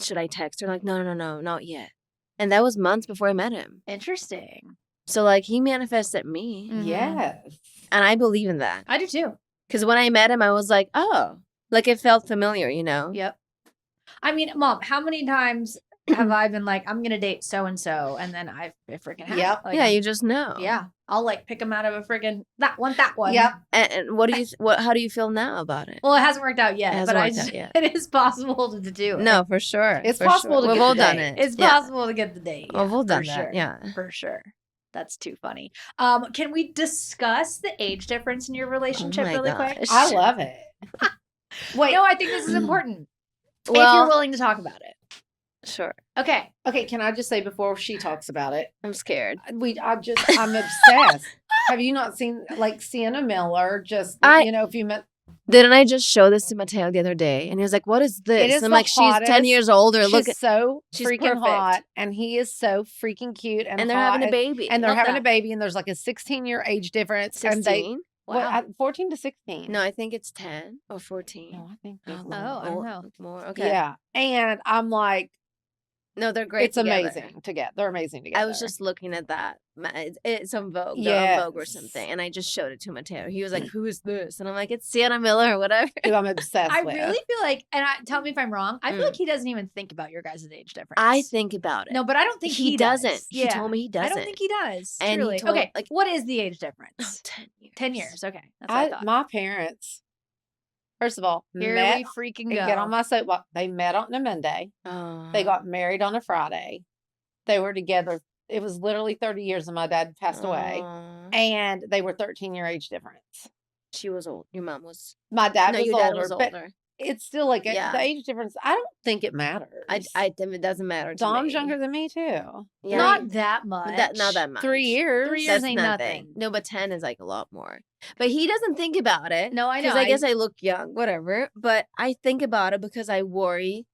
should I text her? Like, no, not yet. And that was months before I met him. Interesting. So, like, he manifested me. Mhm. Yes. And I believe in that. I do too. Because when I met him, I was like, oh, like it felt familiar, you know? Yep. I mean, Mom, how many times have I been like, I'm gonna date so and so, and then I freaking have. Yep. Like, Yeah, you just know. yeah. I'll like pick them out of a freaking that one. Yep. And what do you? How do you feel now about it? Well, it hasn't worked out yet, It but hasn't worked out yet. it is possible to do it. No, for sure. It's for possible to We've get all the done date. it. It's Yeah. possible to get the date. Well, we've all done for that. Sure. Yeah. For sure. That's too funny. Can we discuss the age difference in your relationship my really quick? gosh. I love it. Wait. No, I think this is important. If Well, you're willing to talk about it. sure. Okay. Okay, can I just say before she talks about it, I'm scared. I'm obsessed. Have you not seen like Sienna Miller? Just I- if you met, Didn't I just show this to Mateo the other day? And he was like, "What is this?" It is and I'm the like, "She's 10 hottest. years older. Look she's at." so she's freaking perfect. hot, and he is so freaking cute, and And they're hot, having a baby. and they're Love having a that. baby, and there's like a 16-year age difference, and they 16? Wow. 14 to 16. No, I think it's 10 or 14. No, I think Oh, it's Oh, I don't know. More. Okay. Yeah, and I'm like, No, they're great. it's together. amazing together. They're amazing together. I was just looking at that. It's on Vogue. They're Yes. on Vogue or something. And I just showed it to Mateo. He was like, "Who is this?" And I'm like, "It's Sienna Miller or whatever." who I'm obsessed I with. really feel like, and tell me if I'm wrong, I feel Mm. like he doesn't even think about your guys' age difference. I think about it. No, but I don't think he does. doesn't. Yeah. He told me he doesn't. I don't think he does. And he truly. told- okay, like- what is the age Oh, difference? 10 years. 10 years. Okay. That's what I thought. My parents, first of all, Here met. we freaking and go. get on my soapbox. They met on a Monday. Oh. They got married on a Friday. They were together. It was literally 30 years, and my dad passed away. Aw. And they were 13-year age difference. She was old. Your mom was. My dad No, was your older, dad was but older. it's still like Yeah. the age difference. I don't think it matters. I think it doesn't matter. To Dom's me. younger than me too. Yeah. Not that much. Not that much. 3 years. 3 years That's ain't nothing. nothing. No, but 10 is like a lot more. But he doesn't think about it. No, I know. Because I guess I look young, whatever. But I think about it because I worry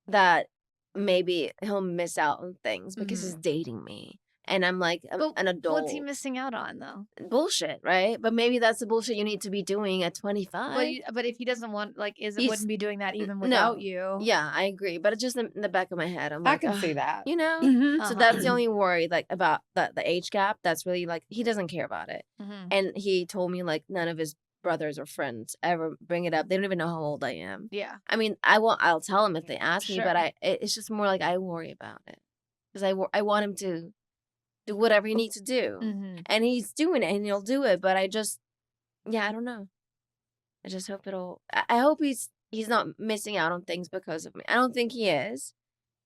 that maybe he'll miss out on things because he's dating me. And I'm like But an adult. What's he missing out on, though? Bullshit, right? But maybe that's the bullshit you need to be doing at 25. But if he doesn't want, like, He's- wouldn't be doing that even no. without you. Yeah, I agree. But it's just in the back of my head. I'm I like, can "Ugh," see that. You know? Mhm. So Uh-huh. that's the only worry, like, about the age gap. That's really, like, he doesn't care about it. Mhm. And he told me, like, none of his brothers or friends ever bring it up. They don't even know how old I am. Yeah. I mean, I'll tell him if they ask me, Sure. but it's just more like I worry about it. Because I want him to do whatever he needs to do. Mm-hmm. And he's doing it and he'll do it. But I don't know. I just hope I hope he's not missing out on things because of me. I don't think he is.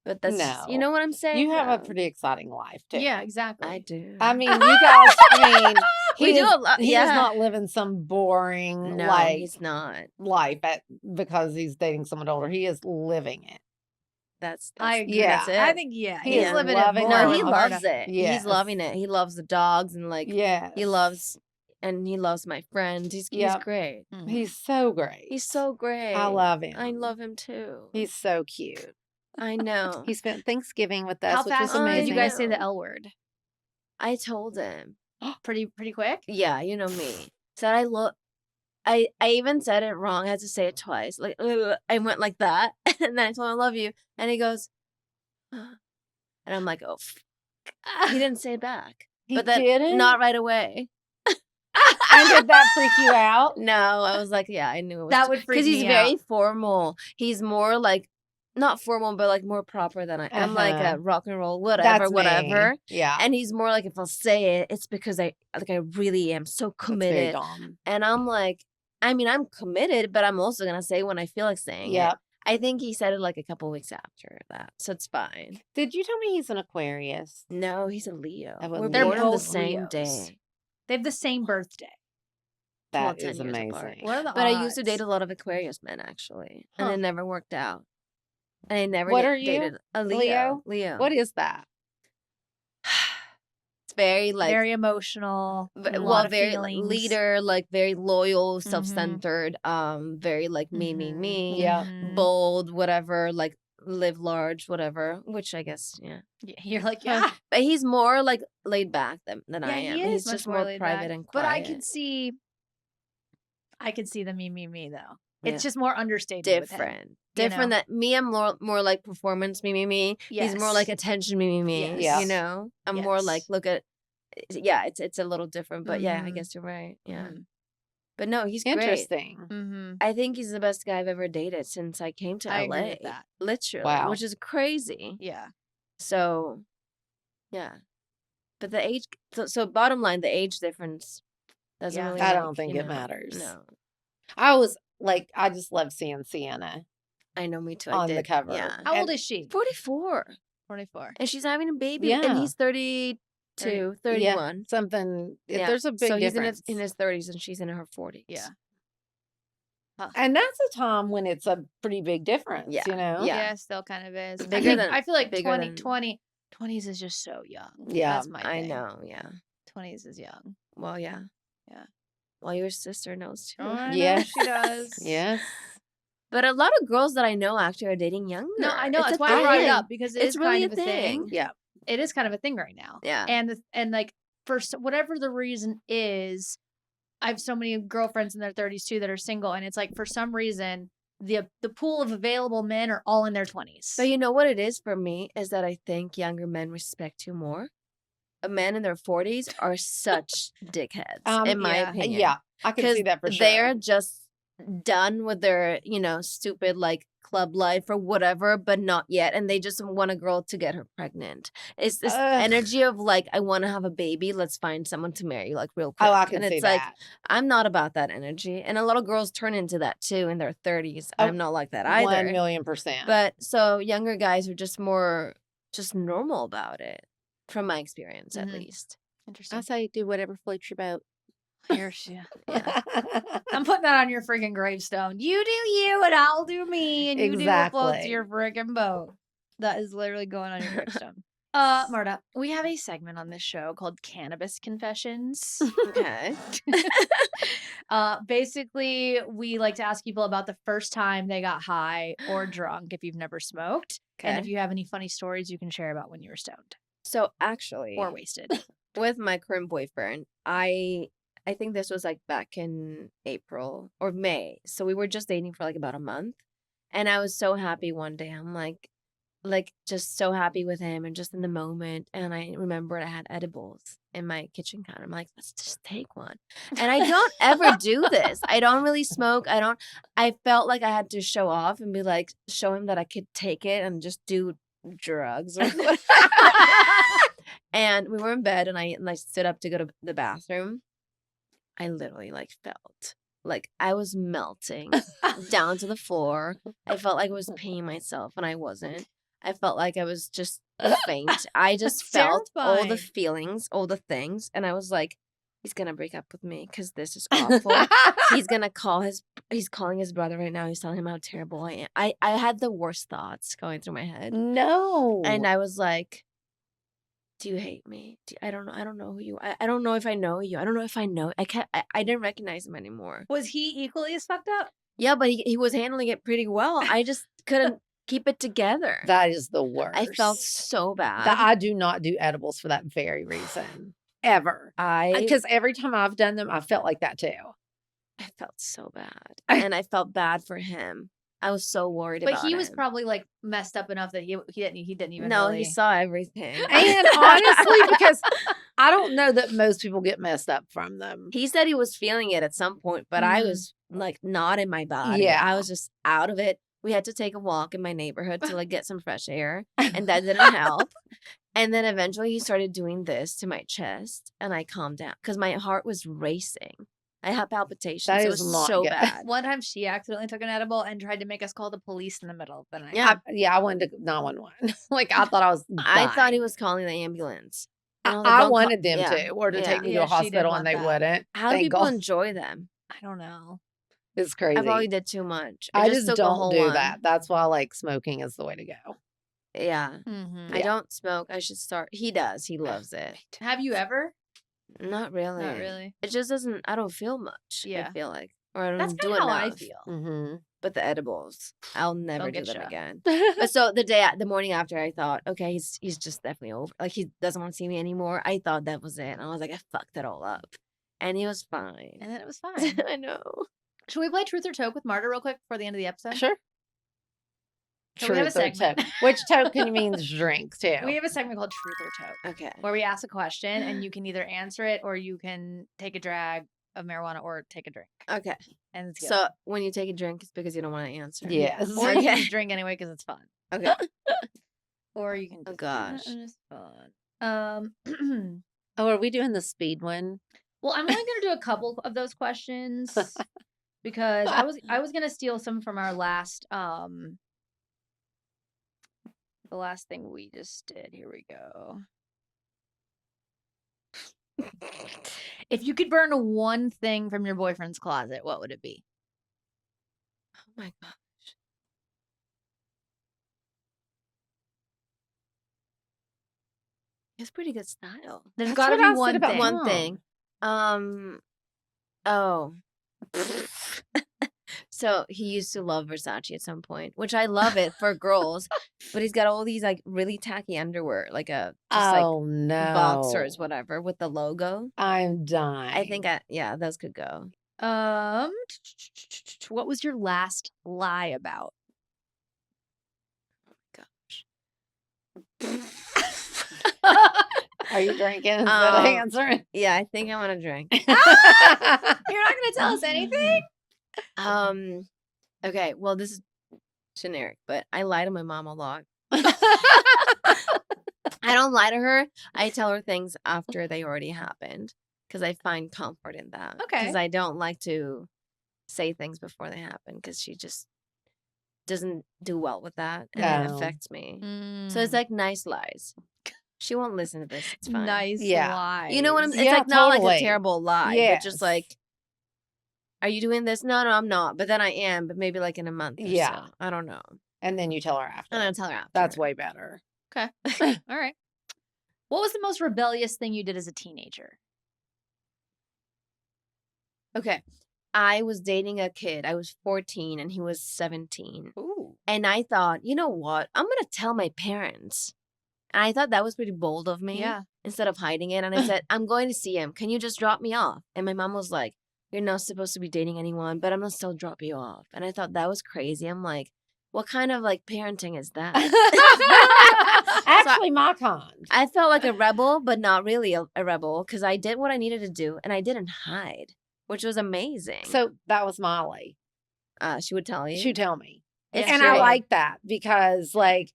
But that's, you No. know what I'm saying? You have a No. pretty exciting life too. Yeah, exactly. I do. I mean, you guys. I mean, We he do is- a lot- He yeah. is not living some boring No, like he's not. life because he's dating someone older. He is living it. That's I agree. Yeah. That's it. I think, yeah. He He's is living loving it it. more. No, Oh, he my loves God. it. Yes. He's loving it. He loves the dogs and like Yeah, he loves my friends. He's Yep. great. Mhm. He's so great. He's so great. I love him. I love him too. He's so cute. I know. He spent Thanksgiving with us, How which was fast amazing. did you guys say the know. L word? I told him. Pretty quick? Yeah, you know me. Said I look. I even said it wrong. I had to say it twice. Like I went like that, and then I told him I love you, and he goes, and I'm like, oh, he didn't say it back. He but then didn't? not right away. And did that freak you out? No, I was like, yeah, I knew it was That would freak because he's me very out. formal. He's more like not formal, but like more proper than I am. I'm like Uh-huh. a rock and roll, whatever, That's whatever. me. Yeah. And he's more like, if I'll say it, it's because I really am so That's very committed. Dom. And I'm like, I mean, I'm committed, but I'm also gonna say when I feel like saying it. Yep. I think he said it like a couple weeks after that, so it's fine. Did you tell me he's an Aquarius? No, he's a Leo. I wasn't We're They're born on the both same Leos. day. They have the same birthday. Well, That 10 is years apart. amazing. What are the But I used to odds? date a lot of Aquarius men actually, and Huh. it never worked out. And I never What are you? dated a Leo. Leo. What is that? It's very like very emotional. v- a lot well, of very like, feelings. leader, like very loyal, Mhm. self-centered, very like me, Mhm. Yeah. Mhm. bold, whatever, like live large, whatever. Which I guess, yeah. Yeah, you're like, yeah. But he's more like laid back than Yeah, I am. he is He's much just more laid private back. and quiet. But I could see the me though. It's just more understated with him, different. you Different know? that me, I'm more like performance, me. He's more like Yes. attention, me. Yes. Yeah. You know? I'm more like, Yes. look at, yeah, it's a little different, but yeah, I Mhm. guess you're right. Yeah. Mhm. But no, he's great. Interesting. Mhm. I think he's the best guy I've ever dated since I came to I LA. agree with that. Literally, Wow. which is crazy. Yeah. So, yeah. But the age, so bottom line, the age difference doesn't Yeah. really I like, don't think you it know, matters. No. I just love seeing Sienna I know, me too. I on the did. cover. Yeah. How old And- is she? 44. 44. And she's having a baby. Yeah. And he's 32, 31. Yeah, something. Yeah. There's a big so he's difference. in his 30s and she's in her 40s. Yeah. And that's a time when it's a pretty big difference, Yeah. you know? Yeah. Yeah, still kind of is. Bigger than- I feel like bigger 20s is just so young. Yeah. That's my thing. I know. Yeah. 20s is young. Well, yeah. Yeah. Well, your sister knows too. Oh, I know Yes. she does. Yes. But a lot of girls that I know actually are dating younger. No, I know. It's That's a why I brought it thing. up because It's it's really kind of a a thing. thing. Yeah. It is kind of a thing right now. Yeah. And like for whatever the reason is, I have so many girlfriends in their 30s too that are single, and it's like for some reason the pool of available men are all in their 20s. But you know what it is for me is that I think younger men respect you more. Men in their 40s are such dickheads, in my yeah. opinion. Yeah. I can see that for sure. They're just done with their, stupid like club life or whatever, but not yet. And they just want a girl to get her pregnant. It's this energy of like, I want to have a baby. Let's find someone to marry like real quick. Oh, I can and see it's like, that. I'm not about that energy. And a lot of girls turn into that too in their 30s. I'm not like that either. 1,000,000%. But so younger guys are just more just normal about it, from my experience at least. Interesting. I say do whatever floats your boat. Here's yeah. I'm putting that on your freaking gravestone. You do you and I'll do me, and you do what floats Exactly. your freaking boat. That is literally going on your gravestone. Marta, we have a segment on this show called Cannabis Confessions. Okay. Basically, we like to ask people about the first time they got high or drunk if you've never smoked. And if you have any funny stories you can share about when you were stoned So actually, or wasted. with my current boyfriend, I think this was like back in April or May. So we were just dating for like about a month. And I was so happy one day. I'm like just so happy with him and just in the moment. And I remembered I had edibles in my kitchen counter. I'm like, let's just take one. And I don't ever do this. I don't really smoke. I felt like I had to show off and be like, show him that I could take it and just do drugs. And we were in bed and I stood up to go to the bathroom. I literally felt like I was melting down to the floor. I felt like I was peeing myself and I wasn't. I felt like I was just faint. I just felt all the terrifying. feelings, all the things. And I was like, he's going to break up with me because this is awful. He's going to he's calling his brother right now. He's telling him how terrible I am. I had the worst thoughts going through my head. No. And I was like, do you hate me? I don't know. I don't know who you are. I don't know if I know you. I don't know if I know. I didn't recognize him anymore. Was he equally as fucked up? Yeah, but he was handling it pretty well. I just couldn't keep it together. That is the worst. I felt so bad. I do not do edibles for that very reason. Ever. Because every time I've done them, I felt like that too. I felt so bad. And I felt bad for him. I was so worried about But he was him. probably messed up enough that he didn't even No, really... he saw everything. And honestly, because I don't know that most people get messed up from them. He said he was feeling it at some point, but I was not in my body. Yeah. I was just out of it. We had to take a walk in my neighborhood to get some fresh air, and that didn't help. And then eventually he started doing this to my chest, and I calmed down because my heart was racing. I had palpitations. That It is was not so good. bad. One time she accidentally took an edible and tried to make us call the police in the middle of the night. Yeah. I went to 911. I thought I was I thought he dying. was calling the ambulance. And was like, I "Don't call-" wanted them Yeah. to, or to Yeah. take me to Yeah, a she did hospital, want and they that. wouldn't. How do Thank people God. enjoy them? I don't know. It's crazy. I probably did too much. I just took a don't whole do one. that. That's why smoking is the way to go. Yeah. Mm-hmm. I don't smoke. I should start. He does. He loves it. Have you ever? Not really. Not really. It just doesn't. I don't feel much. Yeah. I feel like, or I don't That's do kind of enough. how I feel. Mm-hmm. But the edibles, I'll never Don't do get them ya. again. But so the morning after, I thought, okay, he's just definitely over. Like he doesn't want to see me anymore. I thought that was it. And I was like, I fucked it all up, and he was fine. And then it was fine. I know. Should we play Truth or Toke with Marta real quick before the end of the episode? Sure. So we have a Truth or segment. toke. Which token means drink, too. We have a segment called Truth or Toke. Okay. Where we ask a question and you can either answer it or you can take a drag of marijuana or take a drink. Okay. And it's good. So when you take a drink, it's because you don't want to answer. Yes. Or you can Okay. just drink anyway because it's fun. Okay. Or you can Oh, just gosh. it's fun. Oh, are we doing the speed one? Well, I'm only gonna do a couple of those questions because I was gonna steal some from our last the last thing we just did. Here we go. If you could burn one thing from your boyfriend's closet, what would it be? Oh my gosh. It's pretty good style. There's That's got to what I be said one about thing. mine. One thing. Oh. So he used to love Versace at some point, which I love it for girls, but he's got all these like really tacky underwear, like a just like no. boxers, whatever, with the logo. I'm dying. I think yeah, those could go. What was your last lie about? Are you drinking instead of answering? Yeah, I think I want to drink. You're not gonna tell us anything? Okay, well, this is generic, but I lie to my mom a lot. I don't lie to her. I tell her things after they already happened because I find comfort in that. Okay. Because I don't like to say things before they happen because she just doesn't do well with that and it No. affects me. So it's like nice lies. She won't listen to this. It's fine. Nice Yeah. lie. You know what I'm It's Yeah, like not like totally. a terrible lie, but Yes. just like, are you doing this? No, I'm not. But then I am, but maybe like in a month or Yeah. so. I don't know. And then you tell her after. I'm going to tell her after. That's way better. Okay. All right. What was the most rebellious thing you did as a teenager? Okay. I was dating a kid. I was 14 and he was 17. Ooh. And I thought, you know what? I'm going to tell my parents. And I thought that was pretty bold of me. Yeah. Instead of hiding it. And I said, I'm going to see him. Can you just drop me off? And my mom was like, you're not supposed to be dating anyone, but I'm going to still drop you off. And I thought that was crazy. I'm like, what kind of like parenting is that? Actually, my kind. I felt like a rebel, but not really a rebel because I did what I needed to do and I didn't hide, which was amazing. So that was Molly. She would tell you. She'd tell me. It's And true. I like that because, like,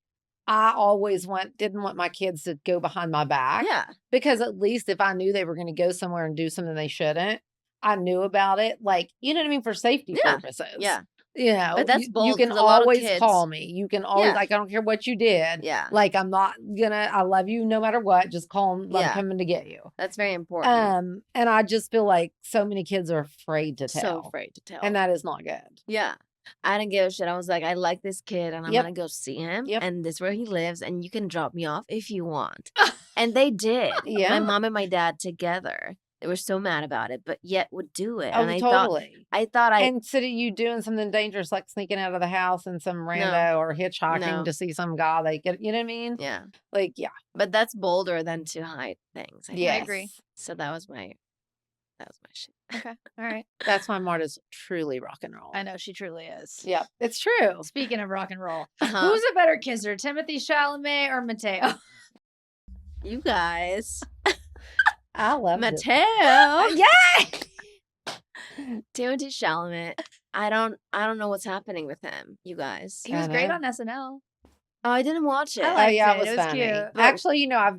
I always didn't want my kids to go behind my back. Yeah. Because at least if I knew they were going to go somewhere and do something they shouldn't, I knew about it. Like, you know what I mean? For safety purposes. Yeah. You know, But that's you bold, can 'cause a lot of always kids- call me. You can always, Yeah. like, I don't care what you did. Yeah. Like, I'm not I love you no matter what. Just call them, I'm Yeah. coming to get you. That's very important. And I just feel like so many kids are afraid to tell. So afraid to tell. And that is not good. Yeah. I didn't give a shit. I was like, I like this kid and I'm Yep. going to go see him. Yep. And this is where he lives and you can drop me off if you want. And they did. Yeah. My mom and my dad together. They were so mad about it, but yet would do it. Oh, and I totally. thought Instead of you doing something dangerous like sneaking out of the house and some rando or hitchhiking No. to see some guy they get, you know what I mean? yeah. Like, yeah. But that's bolder than to hide things. I think. Yes. I agree. So that was my shit. Okay. All right. That's why Marta's truly rock and roll. I know she truly is. Yep. It's true. Speaking of rock and roll, Uh-huh. who's a better kisser, Timothy Chalamet or Mateo? You guys. I love it. Mateo. Yeah. Timothy Chalamet. I don't know what's happening with him, you guys. He was I great know. on SNL. Oh, I didn't watch it. I Oh liked yeah, it. it was It was funny. cute. Actually, you know,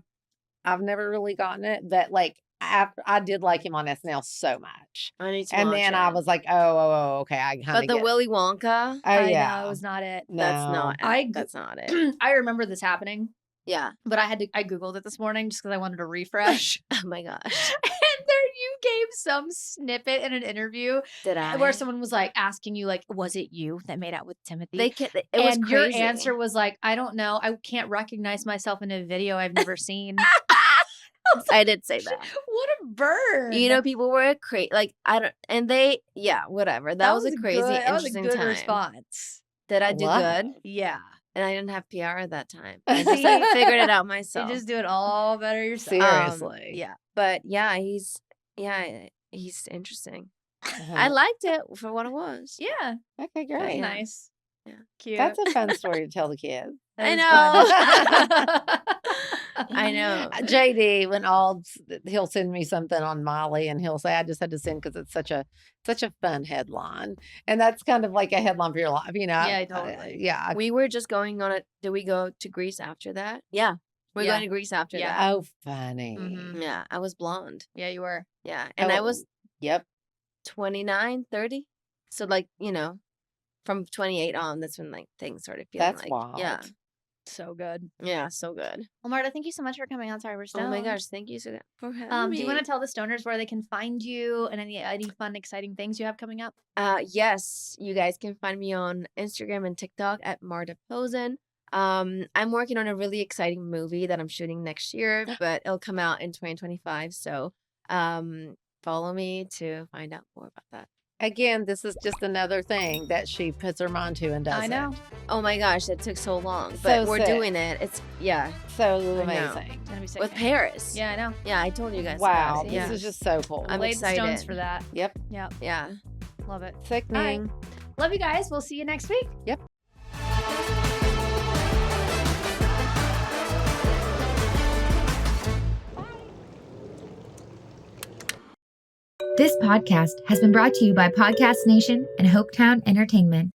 I've never really gotten it, but like I did like him on SNL so much. I need to And watch then it. I was like, oh, okay, I kind But of the get. Willy Wonka, Oh I yeah, know, it was not it. that's No. not I- that's not it. I remember this happening, Yeah. but I Googled it this morning just because I wanted to refresh. Oh my gosh. And there you gave some snippet in an interview Did I? where someone was like asking you, like, was it you that made out with Timothy? it was and crazy. your answer was like, I don't know. I can't recognize myself in a video I've never seen. I did say that. What a burn. You know, people were crazy. Like I don't, and they, yeah, whatever. That was a crazy, good, that was a interesting good time. response. Did I do What? good? Yeah. And I didn't have PR at that time. I just figured it out myself. You just do it all better yourself. Seriously. Yeah, but yeah, he's interesting. I liked it for what it was. Yeah. Okay, That's great. nice. Yeah. Cute. That's a fun story to tell the kids. I know. I know. JD, he'll send me something on Molly, and he'll say, "I just had to send because it's such a fun headline," and that's kind of like a headline for your life, Yeah, totally. Yeah. We were just going on it. Did we go to Greece after that? Yeah, we're Yeah. going to Greece after Yeah. that. Oh, funny. Mhm. Yeah, I was blonde. Yeah, you were. Yeah, and I Oh, was Yep. 29, 30. So like from 28 on, that's when like things started feeling That's like wild. So good. yeah, so good. Well, Marta, thank you so much for coming on Sorry We're Stoned. Oh my gosh, thank you so for having me. Do you want to tell the stoners where they can find you and any fun, exciting things you have coming up? Yes, you guys can find me on Instagram and TikTok at Marta Pozzan. I'm working on a really exciting movie that I'm shooting next year, but it'll come out in 2025. So, follow me to find out more about that. Again, this is just another thing that she puts her mind to and does. I know. Oh my gosh, it took so long, So but we're sick. doing it. It's So know. amazing. It's gonna be sick. with Paris. Yeah, I know. Yeah, I told you guys. Wow, about it. this Yeah. is just so cool. I'm Laid the stones excited. for that. Yep. Yep. Yeah. Love it. Sickening. Love you guys. We'll see you next week. Yep. This podcast has been brought to you by Podcast Nation and Hopetown Entertainment.